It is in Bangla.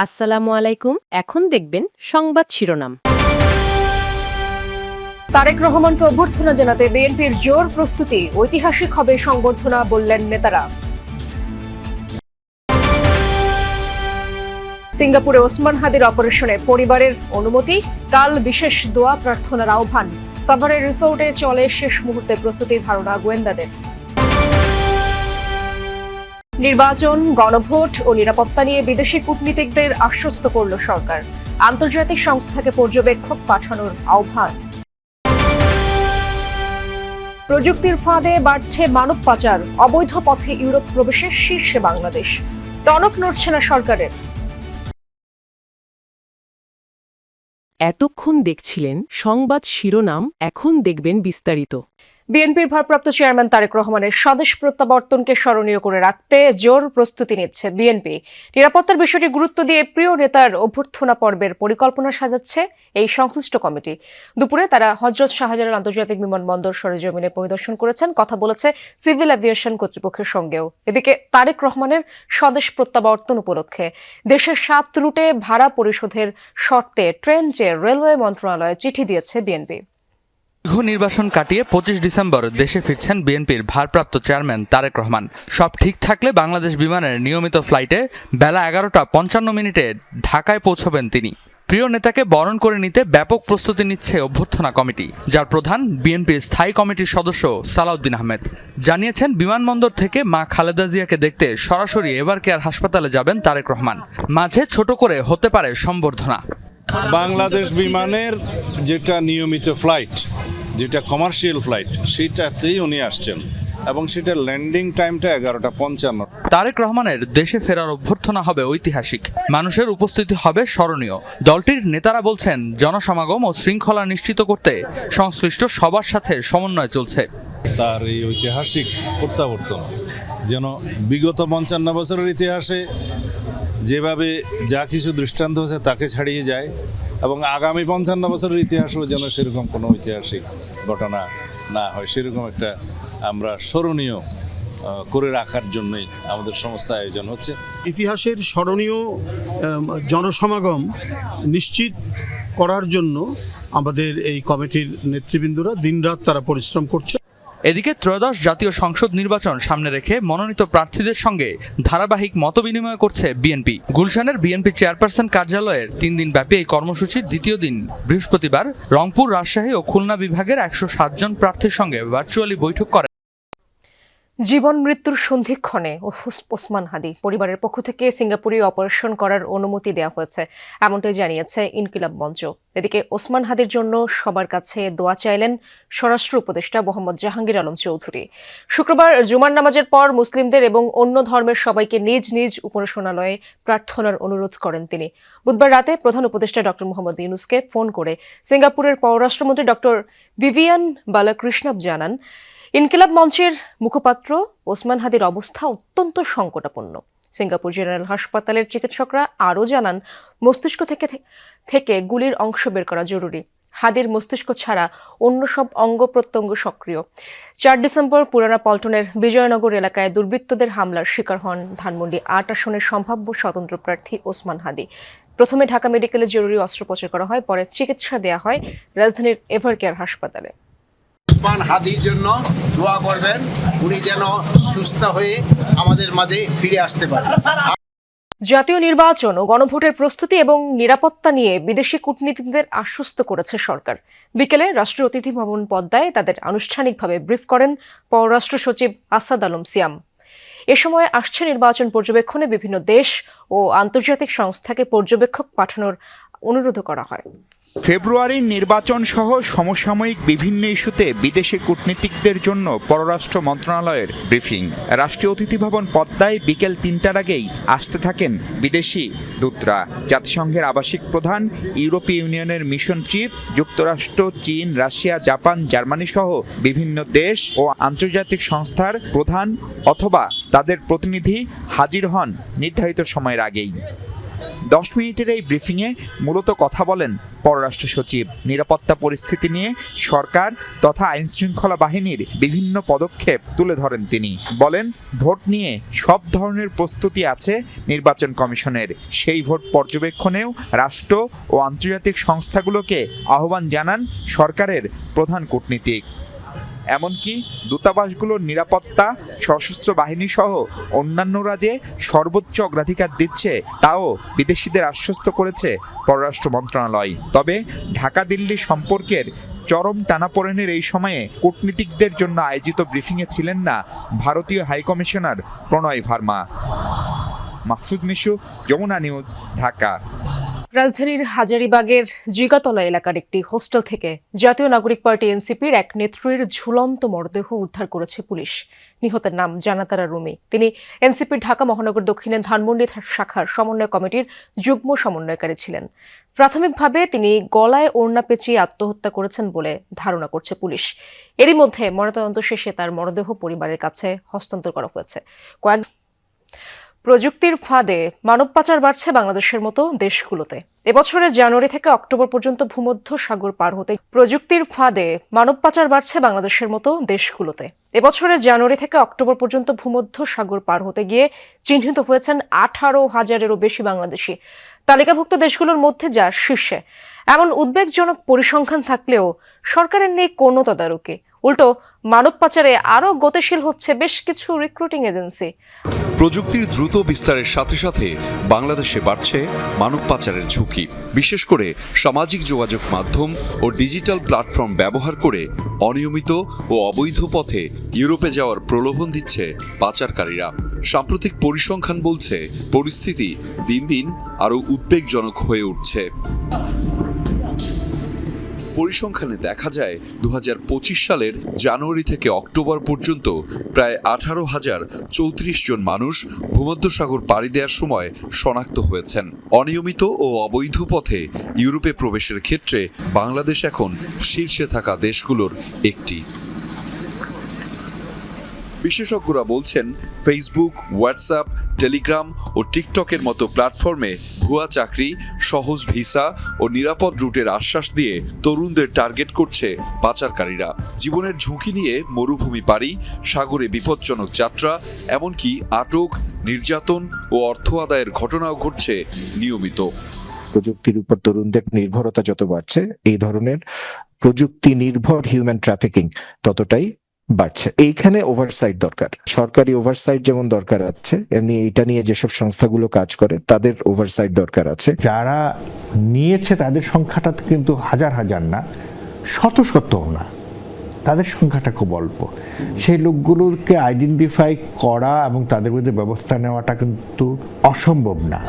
আসসালামু আলাইকুম। এখন দেখবেন সংবাদ শিরোনাম। তারেক রহমানকে অভ্যর্থনা জানাতে বিএনপির জোর প্রস্তুতি, ঐতিহাসিক হবে সংবর্ধনা বললেন নেতারা। সিঙ্গাপুরে ওসমান হাদির অপারেশনে পরিবারের অনুমতি, কাল বিশেষ দোয়া প্রার্থনার আহ্বান। সাভারের রিসোর্টে চলে শেষ মুহূর্তে প্রস্তুতির ধারণা গোয়েন্দাদের। নির্বাচন, গণভোট ও নিরাপত্তা নিয়ে বিদেশি কূটনীতিকদের আশ্বস্ত করল সরকার। আন্তর্জাতিক সংস্থাকে পর্যবেক্ষক পাঠানোর আহ্বান। প্রযুক্তির ফাঁদে বাড়ছে মানব পাচার, অবৈধ পথে ইউরোপ প্রবেশের শীর্ষে বাংলাদেশ। টনক নড়ছে না সরকারের। এতক্ষণ দেখছিলেন সংবাদ শিরোনাম, এখন দেখবেন বিস্তারিত। বিএনপির ভারপ্রাপ্ত চেয়ারম্যান তারেক রহমানের স্বদেশ প্রত্যাবর্তনকে স্মরণীয় করে রাখতে জোর প্রস্তুতি নিচ্ছে বিএনপি। নিরাপত্তার বিষয়টি গুরুত্ব দিয়ে প্রিয় নেতার অভ্যর্থনা পর্বের পরিকল্পনা সাজাচ্ছে এই সংশ্লিষ্ট কমিটি। দুপুরে তারা হযরত শাহজালাল আন্তর্জাতিক বিমানবন্দর সরেজমিনে পরিদর্শন করেছেন, কথা বলেছে সিভিল এভিয়েশন কর্তৃপক্ষের সঙ্গেও। এদিকে তারেক রহমানের স্বদেশ প্রত্যাবর্তন উপলক্ষে দেশের 7 রুটে ভাড়া পরিশোধের শর্তে ট্রেন চেয়ে রেলওয়ে মন্ত্রণালয়ে চিঠি দিয়েছে বিএনপি। দীর্ঘ নির্বাসন কাটিয়ে 25 ডিসেম্বর দেশে ফিরছেন বিএনপির ভারপ্রাপ্ত চেয়ারম্যান তারেক রহমান। সব ঠিক থাকলে বাংলাদেশ বিমানের নিয়মিত ফ্লাইটে বেলা 11:55 ঢাকায় পৌঁছবেন তিনি। প্রিয় নেতাকে বরণ করে নিতে ব্যাপক প্রস্তুতি নিচ্ছে অভ্যর্থনা কমিটি, যার প্রধান বিএনপির স্থায়ী কমিটির সদস্য সালাউদ্দিন আহমেদ। জানিয়েছেন, বিমানবন্দর থেকে মা খালেদা জিয়াকে দেখতে সরাসরি এভার কেয়ার হাসপাতালে যাবেন তারেক রহমান। মাঝে ছোট করে হতে পারে সম্বর্ধনা। বাংলাদেশ বিমানের যেটা নিয়মিত ফ্লাইট, যেটা কমার্শিয়াল ফ্লাইট, সেটাতেই উনি আসছেন এবং সেটার ল্যান্ডিং টাইমটা 11:55। তারেক রহমানের দেশে ফেরার অভ্যর্থনা হবে ঐতিহাসিক, মানুষের উপস্থিতি হবে স্মরণীয়। দলটির নেতারা বলছেন, জনসমাগম ও শৃঙ্খলা নিশ্চিত করতে সংশ্লিষ্ট সবার সাথে সমন্বয় চলছে। তার এই ঐতিহাসিক প্রত্যাবর্তন যেন বিগত 55 বছরের ইতিহাসে যেভাবে যা কিছু দৃষ্টান্ত হয়েছে তাকে ছাড়িয়ে যায় এবং আগামী 55 বছরের ইতিহাসও যেন সেরকম কোনো ঐতিহাসিক ঘটনা না হয়, সেরকম একটা আমরা স্মরণীয় করে রাখার জন্যই আমাদের সমস্ত আয়োজন হচ্ছে। ইতিহাসের স্মরণীয় জনসমাগম নিশ্চিত করার জন্য আমাদের এই কমিটির নেতৃবৃন্দরা দিনরাত তারা পরিশ্রম করছে। এদিকে ত্রয়োদশ জাতীয় সংসদ নির্বাচন সামনে রেখে মনোনীত প্রার্থীদের সঙ্গে ধারাবাহিক মতবিনিময় করছে বিএনপি। গুলশানের বিএনপি চেয়ারপারসন কার্যালয়ের 3 দিন ব্যাপী এই কর্মসূচির দ্বিতীয় দিন বৃহস্পতিবার রংপুর, রাজশাহী ও খুলনা বিভাগের 107 জন প্রার্থীর সঙ্গে ভার্চুয়ালি বৈঠক করে। জীবন মৃত্যুর সন্ধিক্ষণে ওসমান হাদি পরিবারের পক্ষ থেকে সিঙ্গাপুরে অপারেশন করার অনুমতি দেওয়া হয়েছে, এমনটাই জানিয়েছে ইনকিলাব মঞ্চ। এদিকে ওসমান হাদির জন্য সবার কাছে দোয়া চাইলেন স্বরাষ্ট্র উপদেষ্টা মোহাম্মদ জাহাঙ্গীর আলম চৌধুরী। শুক্রবার জুমার নামাজের পর মুসলিমদের এবং অন্য ধর্মের সবাইকে নিজ নিজ উপাসনালয়ে প্রার্থনার অনুরোধ করেন তিনি। বুধবার রাতে প্রধান উপদেষ্টা ডক্টর মোহাম্মদ ইউনূসকে ফোন করে সিঙ্গাপুরের পররাষ্ট্রমন্ত্রী ডক্টর ভিভিয়ান বালাকৃষ্ণন জানান, ইনকিলাব মঞ্চের মুখপাত্র ওসমান হাদির অবস্থা অত্যন্ত সংকটাপন্ন। সিঙ্গাপুর জেনারেল হাসপাতালের চিকিৎসকরা আরও জানান, মস্তিষ্ক থেকে গুলির অংশ বের করা জরুরি। হাদির মস্তিষ্ক ছাড়া অন্য সব অঙ্গ প্রত্যঙ্গ সক্রিয়। 4 ডিসেম্বর পুরানা পল্টনের বিজয়নগর এলাকায় দুর্বৃত্তদের হামলার শিকার হন ধানমন্ডি 8 আসনের সম্ভাব্য স্বতন্ত্র প্রার্থী ওসমান হাদি। প্রথমে ঢাকা মেডিকেলে জরুরি অস্ত্রোপচার করা হয়, পরে চিকিৎসা দেওয়া হয় রাজধানীর এভার কেয়ার হাসপাতালে। ওসমান হাদির জন্য দোয়া করবেন, উনি যেন সুস্থ হয়ে আমাদের মাঝে ফিরে আসতে পারেন। জাতীয় নির্বাচন ও গণভোটের প্রস্তুতি এবং নিরাপত্তা নিয়ে বিদেশি কূটনীতিকদের আশ্বস্ত করেছে সরকার। বিকেলে রাষ্ট্রীয় অতিথি ভবন পদ্মায় তাদের আনুষ্ঠানিকভাবে ব্রিফ করেন পররাষ্ট্র সচিব আসাদ আলম সিয়াম। এ সময় আসছে নির্বাচন পর্যবেক্ষণে বিভিন্ন দেশ ও আন্তর্জাতিক সংস্থাকে পর্যবেক্ষক পাঠানোর অনুরোধ করা হয়। ফেব্রুয়ারির নির্বাচন সহ সমসাময়িক বিভিন্ন ইস্যুতে বিদেশি কূটনীতিকদের জন্য পররাষ্ট্র মন্ত্রণালয়ের ব্রিফিং। রাষ্ট্রীয় অতিথি ভবন পদ্মায় বিকেল 3টার আগেই আসতে থাকেন বিদেশি দূতরা। জাতিসংঘের আবাসিক প্রধান, ইউরোপীয় ইউনিয়নের মিশন চিফ, যুক্তরাষ্ট্র, চীন, রাশিয়া, জাপান, জার্মানি সহ বিভিন্ন দেশ ও আন্তর্জাতিক সংস্থার প্রধান অথবা তাদের প্রতিনিধি হাজির হন নির্ধারিত সময়ের আগেই। 10 মিনিটের এই ব্রিফিংয়ে মূলত কথা বলেন পররাষ্ট্র সচিব। নিরাপত্তা পরিস্থিতি নিয়ে সরকার তথা আইনশৃঙ্খলা বাহিনীর বিভিন্ন পদক্ষেপ তুলে ধরেন তিনি। বলেন, ভোট নিয়ে সব ধরনের প্রস্তুতি আছে নির্বাচন কমিশনের। সেই ভোট পর্যবেক্ষণেও রাষ্ট্র ও আন্তর্জাতিক সংস্থাগুলোকে আহ্বান জানান সরকারের প্রধান কূটনীতিক। এমনকি দূতাবাসগুলোর নিরাপত্তা সশস্ত্র বাহিনী সহ অন্যান্যরা যে সর্বোচ্চ অগ্রাধিকার দিচ্ছে তাও বিদেশিদের আশ্বস্ত করেছে পররাষ্ট্র মন্ত্রণালয়। তবে ঢাকা দিল্লি সম্পর্কের চরম টানাপোড়েনের এই সময়ে কূটনীতিকদের জন্য আয়োজিত ব্রিফিংয়ে ছিলেন না ভারতীয় হাইকমিশনার প্রণয় ভার্মা। মাহফুজ মিশু, যমুনা নিউজ, ঢাকা। রাজধানীর হাজারীবাগের জিগাতলা এলাকার একটি হোস্টেল থেকে জাতীয় নাগরিক পার্টি এনসিপির এক নেত্রীর ঝুলন্ত মরদেহ উদ্ধার করেছে পুলিশ। নিহতের নাম জানাতারা রুমি। তিনি এনসিপির ঢাকা মহানগর দক্ষিণের ধানমন্ডি শাখার সমন্বয় কমিটির যুগ্ম সমন্বয়কারী ছিলেন। প্রাথমিকভাবে তিনি গলায় ওড়না পেঁচিয়ে আত্মহত্যা করেছেন বলে ধারণা করছে পুলিশ। এরই মধ্যে ময়নাতদন্ত শেষে তার মরদেহ পরিবারের কাছে হস্তান্তর করা হয়েছে। প্রযুক্তির ফাঁদে মানব পাচার বাড়ছে বাংলাদেশের মতো দেশগুলোতে। এবছরের জানুয়ারি থেকে অক্টোবর পর্যন্ত ভূমধ্য সাগর পার হতে প্রযুক্তির ফাঁদে মানব পাচার বাড়ছে বাংলাদেশের মতো দেশগুলোতে। এবছরের জানুয়ারি থেকে অক্টোবর পর্যন্ত ভূমধ্য সাগর পার হতে গিয়ে চিহ্নিত হয়েছেন 18,000-এরও বেশি বাংলাদেশি। তালিকাভুক্ত দেশগুলোর মধ্যে যা শীর্ষে। এমন উদ্বেগজনক পরিসংখ্যান থাকলেও সরকারের নেই কোনো তদারকি। উল্টো মানব পাচারে আরও গতিশীল হচ্ছে বেশ কিছু রিক্রুটিং এজেন্সি। প্রযুক্তির দ্রুত বিস্তারের সাথে সাথে বাংলাদেশে বাড়ছে মানব পাচারের ঝুঁকি। বিশেষ করে সামাজিক যোগাযোগ মাধ্যম ও ডিজিটাল প্ল্যাটফর্ম ব্যবহার করে অনিয়মিত ও অবৈধ পথে ইউরোপে যাওয়ার প্রলোভন দিচ্ছে পাচারকারীরা। সাম্প্রতিক পরিসংখ্যান বলছে পরিস্থিতি দিন দিন আরও উদ্বেগজনক হয়ে উঠছে। পরিসংখ্যানে দেখা যায় 2025 সালের জানুয়ারি থেকে অক্টোবর পর্যন্ত প্রায় 18,034 জন মানুষ ভূমধ্যসাগর পাড়ি দেওয়ার সময় শনাক্ত হয়েছেন। অনিয়মিত ও অবৈধ পথে ইউরোপে প্রবেশের ক্ষেত্রে বাংলাদেশ এখন শীর্ষে থাকা দেশগুলোর একটি। বিশেষজ্ঞরা বলছেন, ফেসবুক, হোয়াটসঅ্যাপ, টেলিগ্রাম ও টিকটকের মতো প্ল্যাটফর্মে ভুয়া চাকরি, সহজ ভিসা ও নিরাপদ রুটের আশ্বাস দিয়ে তরুণদের টার্গেট করছে পাচারকারীরা। জীবনের ঝুঁকি নিয়ে মরুভূমি পাড়ি, সাগরে বিপজ্জনক যাত্রা, এমনকি আটক, নির্যাতন ও অর্থ আদায়ের ঘটনাও ঘটছে নিয়মিত। প্রযুক্তির উপর তরুণদের নির্ভরতা যত বাড়ছে, এই ধরনের প্রযুক্তি নির্ভর হিউম্যান ট্রাফিকিং ততটাই বাড়ছে। এইখানে ওভারসাইট দরকার। সরকারি ওভারসাইট যেমন দরকার আছে, এমনি এইটা নিয়ে যেসব সংস্থাগুলো কাজ করে তাদের ওভারসাইট দরকার আছে। যারা নিয়েছে তাদের সংখ্যাটা কিন্তু হাজার হাজার না, শত শত না, তাদের সংখ্যাটা খুব অল্প। সেই লোকগুলোকে আইডেন্টিফাই করা এবং তাদের বিরুদ্ধে ব্যবস্থা নেওয়াটা কিন্তু অসম্ভব না।